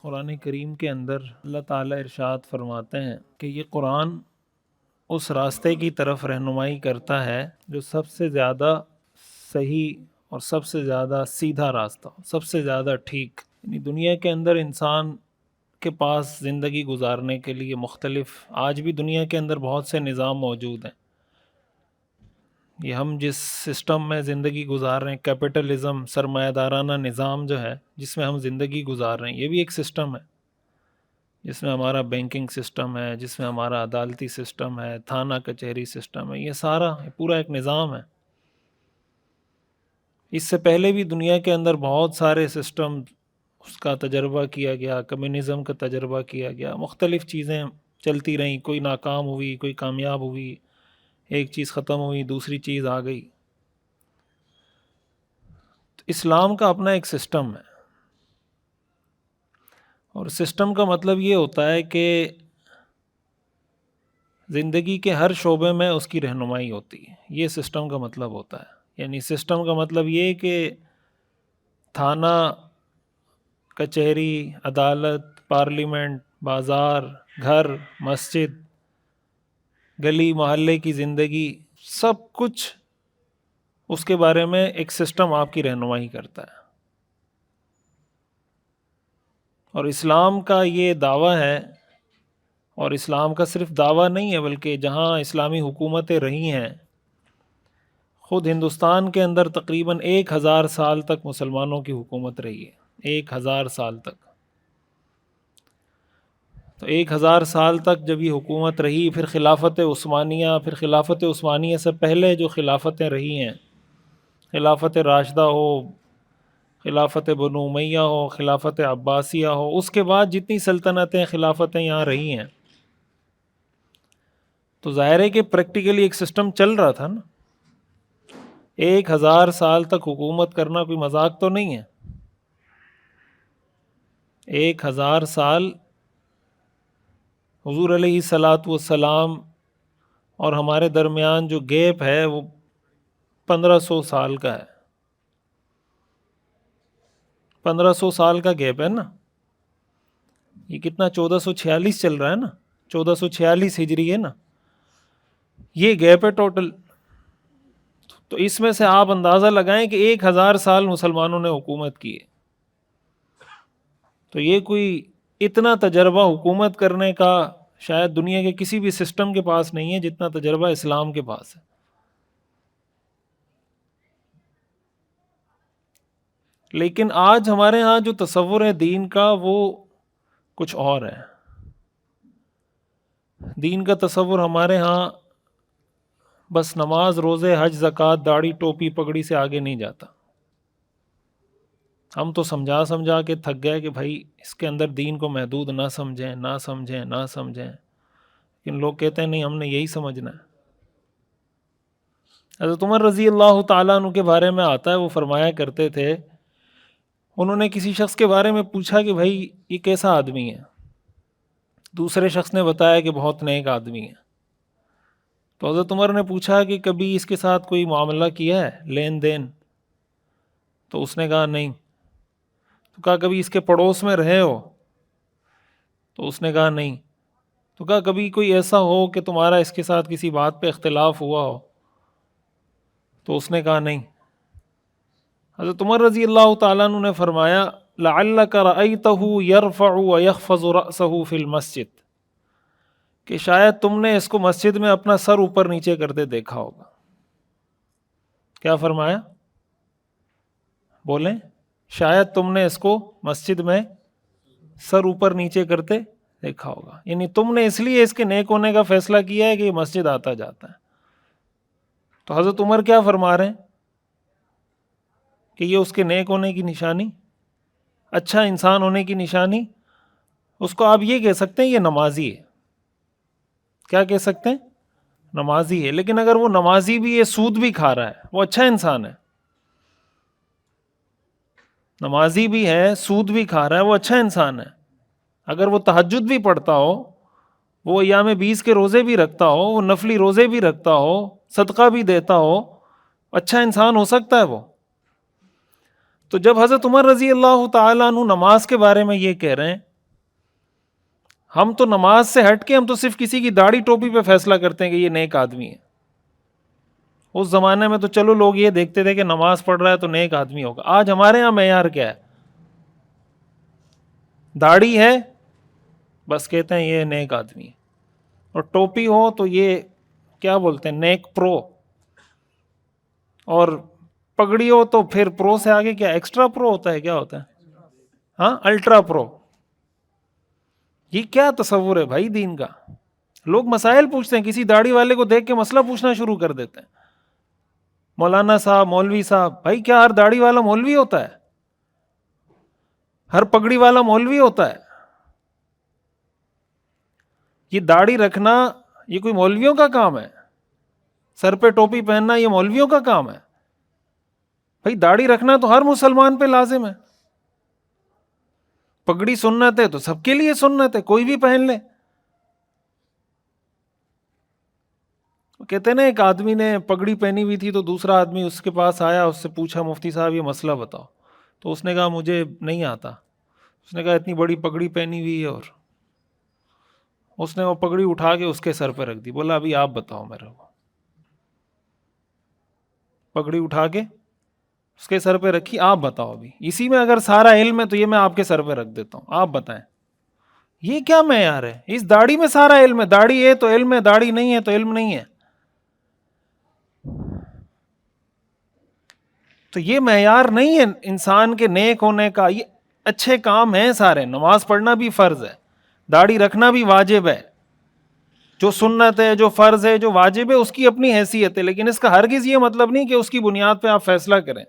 قرآن کریم کے اندر اللہ تعالیٰ ارشاد فرماتے ہیں کہ یہ قرآن اس راستے کی طرف رہنمائی کرتا ہے جو سب سے زیادہ صحیح اور سب سے زیادہ سیدھا راستہ، سب سے زیادہ ٹھیک۔ یعنی دنیا کے اندر انسان کے پاس زندگی گزارنے کے لیے مختلف، آج بھی دنیا کے اندر بہت سے نظام موجود ہیں۔ یہ ہم جس سسٹم میں زندگی گزار رہے ہیں، کیپٹلزم، سرمایہ دارانہ نظام جو ہے جس میں ہم زندگی گزار رہے ہیں، یہ بھی ایک سسٹم ہے جس میں ہمارا بینکنگ سسٹم ہے، جس میں ہمارا عدالتی سسٹم ہے، تھانہ کچہری سسٹم ہے، یہ سارا پورا ایک نظام ہے۔ اس سے پہلے بھی دنیا کے اندر بہت سارے سسٹم اس کا تجربہ کیا گیا، کمیونزم کا تجربہ کیا گیا، مختلف چیزیں چلتی رہیں، کوئی ناکام ہوئی، کوئی کامیاب ہوئی، ایک چیز ختم ہوئی، دوسری چیز آ گئی۔ تو اسلام کا اپنا ایک سسٹم ہے، اور سسٹم کا مطلب یہ ہوتا ہے کہ زندگی کے ہر شعبے میں اس کی رہنمائی ہوتی ہے، یہ سسٹم کا مطلب ہوتا ہے۔ یعنی سسٹم کا مطلب یہ کہ تھانہ، کچہری، عدالت، پارلیمنٹ، بازار، گھر، مسجد، گلی محلے کی زندگی، سب کچھ اس کے بارے میں ایک سسٹم آپ کی رہنمائی کرتا ہے۔ اور اسلام کا یہ دعویٰ ہے، اور اسلام کا صرف دعویٰ نہیں ہے بلکہ جہاں اسلامی حکومتیں رہی ہیں، خود ہندوستان کے اندر تقریباً 1000 سال تک مسلمانوں کی حکومت رہی ہے، 1000 سال تک۔ تو 1000 سال تک جب یہ حکومت رہی، پھر خلافت عثمانیہ، پھر خلافت عثمانیہ سے پہلے جو خلافتیں رہی ہیں، خلافت راشدہ ہو، خلافت بنو امیہ ہو، خلافت عباسیہ ہو، اس کے بعد جتنی سلطنتیں، خلافتیں یہاں رہی ہیں، تو ظاہر ہے کہ پریکٹیکلی ایک سسٹم چل رہا تھا نا۔ 1000 سال تک حکومت کرنا کوئی مذاق تو نہیں ہے۔ 1000 سال حضور علیہ الصلاۃ والسلام اور ہمارے درمیان جو گیپ ہے وہ 1500 سال کا ہے۔ 1500 سال کا گیپ ہے نا۔ یہ کتنا 1446 چل رہا ہے نا، 1446 ہجری ہے نا، یہ گیپ ہے ٹوٹل۔ تو اس میں سے آپ اندازہ لگائیں کہ 1000 سال مسلمانوں نے حکومت کی ہے۔ تو یہ کوئی اتنا تجربہ حکومت کرنے کا شاید دنیا کے کسی بھی سسٹم کے پاس نہیں ہے جتنا تجربہ اسلام کے پاس ہے۔ لیکن آج ہمارے ہاں جو تصور ہے دین کا وہ کچھ اور ہے۔ دین کا تصور ہمارے ہاں بس نماز، روزے، حج، زکوٰۃ، داڑھی، ٹوپی، پگڑی سے آگے نہیں جاتا۔ ہم تو سمجھا سمجھا کے تھک گئے کہ بھائی اس کے اندر دین کو محدود نہ سمجھیں، نہ سمجھیں، نہ سمجھیں، لیکن لوگ کہتے ہیں نہیں، ہم نے یہی سمجھنا ہے۔ حضرت عمر رضی اللہ تعالیٰ عنہ کے بارے میں آتا ہے، وہ فرمایا کرتے تھے، انہوں نے کسی شخص کے بارے میں پوچھا کہ بھائی یہ کیسا آدمی ہے؟ دوسرے شخص نے بتایا کہ بہت نیک آدمی ہے۔ تو حضرت عمر نے پوچھا کہ کبھی اس کے ساتھ کوئی معاملہ کیا ہے، لین دین؟ تو اس نے کہا نہیں۔ تو کہا کبھی اس کے پڑوس میں رہے ہو؟ تو اس نے کہا نہیں۔ تو کہا کبھی کوئی ایسا ہو کہ تمہارا اس کے ساتھ کسی بات پہ اختلاف ہوا ہو؟ تو اس نے کہا نہیں۔ حضرت عمر رضی اللہ تعالیٰ عنہ نے فرمایا لعلک رأیتہ یرفع ویخفض رأسہ فی المسجد، کہ شاید تم نے اس کو مسجد میں اپنا سر اوپر نیچے کرتے دیکھا ہوگا۔ کیا فرمایا؟ بولیں، شاید تم نے اس کو مسجد میں سر اوپر نیچے کرتے دیکھا ہوگا، یعنی تم نے اس لیے اس کے نیک ہونے کا فیصلہ کیا ہے کہ یہ مسجد آتا جاتا ہے۔ تو حضرت عمر کیا فرما رہے ہیں کہ یہ اس کے نیک ہونے کی نشانی، اچھا انسان ہونے کی نشانی، اس کو آپ یہ کہہ سکتے ہیں یہ نمازی ہے۔ کیا کہہ سکتے ہیں؟ نمازی ہے۔ لیکن اگر وہ نمازی بھی ہے، سود بھی کھا رہا ہے، وہ اچھا انسان ہے؟ نمازی بھی ہے، سود بھی کھا رہا ہے، وہ اچھا انسان ہے؟ اگر وہ تہجد بھی پڑھتا ہو، وہ ایام 20 کے روزے بھی رکھتا ہو، وہ نفلی روزے بھی رکھتا ہو، صدقہ بھی دیتا ہو، اچھا انسان ہو سکتا ہے وہ؟ تو جب حضرت عمر رضی اللہ تعالیٰ عنہ نماز کے بارے میں یہ کہہ رہے ہیں ہم تو نماز سے ہٹ کے ہم تو صرف کسی کی داڑھی ٹوپی پہ فیصلہ کرتے ہیں کہ یہ نیک آدمی ہے. اس زمانے میں تو چلو لوگ یہ دیکھتے تھے کہ نماز پڑھ رہا ہے تو نیک آدمی ہوگا. آج ہمارے ہاں معیار کیا ہے؟ داڑھی ہے بس کہتے ہیں یہ نیک آدمی ہے, اور ٹوپی ہو تو یہ کیا بولتے ہیں, نیک پرو, اور پگڑی ہو تو پھر پرو سے آگے کیا ایکسٹرا پرو ہوتا ہے, کیا ہوتا ہے, ہاں الٹرا پرو. یہ کیا تصور ہے بھائی دین کا؟ لوگ مسائل پوچھتے ہیں, کسی داڑھی والے کو دیکھ کے مسئلہ پوچھنا شروع کر دیتے ہیں. مولانا صاحب, مولوی صاحب, بھائی کیا ہر داڑھی والا مولوی ہوتا ہے؟ ہر پگڑی والا مولوی ہوتا ہے؟ یہ داڑھی رکھنا یہ کوئی مولویوں کا کام ہے؟ سر پہ ٹوپی پہننا یہ مولویوں کا کام ہے؟ بھائی داڑھی رکھنا تو ہر مسلمان پہ لازم ہے. پگڑی سنت ہے تو سب کے لیے سنت ہے, کوئی بھی پہن لے. کہتے ہیں نا ایک آدمی نے پگڑی پہنی ہوئی تھی تو دوسرا آدمی اس کے پاس آیا, اس سے پوچھا مفتی صاحب یہ مسئلہ بتاؤ. تو اس نے کہا مجھے نہیں آتا. اس نے کہا اتنی بڑی پگڑی پہنی ہوئی ہے, اور اس نے وہ پگڑی اٹھا کے اس کے سر پہ رکھ دی. بولا ابھی آپ بتاؤ میرے کو. پگڑی اٹھا کے اس کے سر پہ رکھی, آپ بتاؤ ابھی, اسی میں اگر سارا علم ہے تو یہ میں آپ کے سر پہ رکھ دیتا ہوں, آپ بتائیں. یہ کیا معیار ہے؟ اس داڑھی میں سارا علم ہے, داڑھی ہے تو علم ہے, داڑھی نہیں ہے تو علم نہیں ہے. تو یہ معیار نہیں ہے انسان کے نیک ہونے کا. یہ اچھے کام ہیں سارے, نماز پڑھنا بھی فرض ہے, داڑھی رکھنا بھی واجب ہے, جو سنت ہے, جو فرض ہے, جو واجب ہے اس کی اپنی حیثیت ہے, لیکن اس کا ہرگز یہ مطلب نہیں کہ اس کی بنیاد پہ آپ فیصلہ کریں.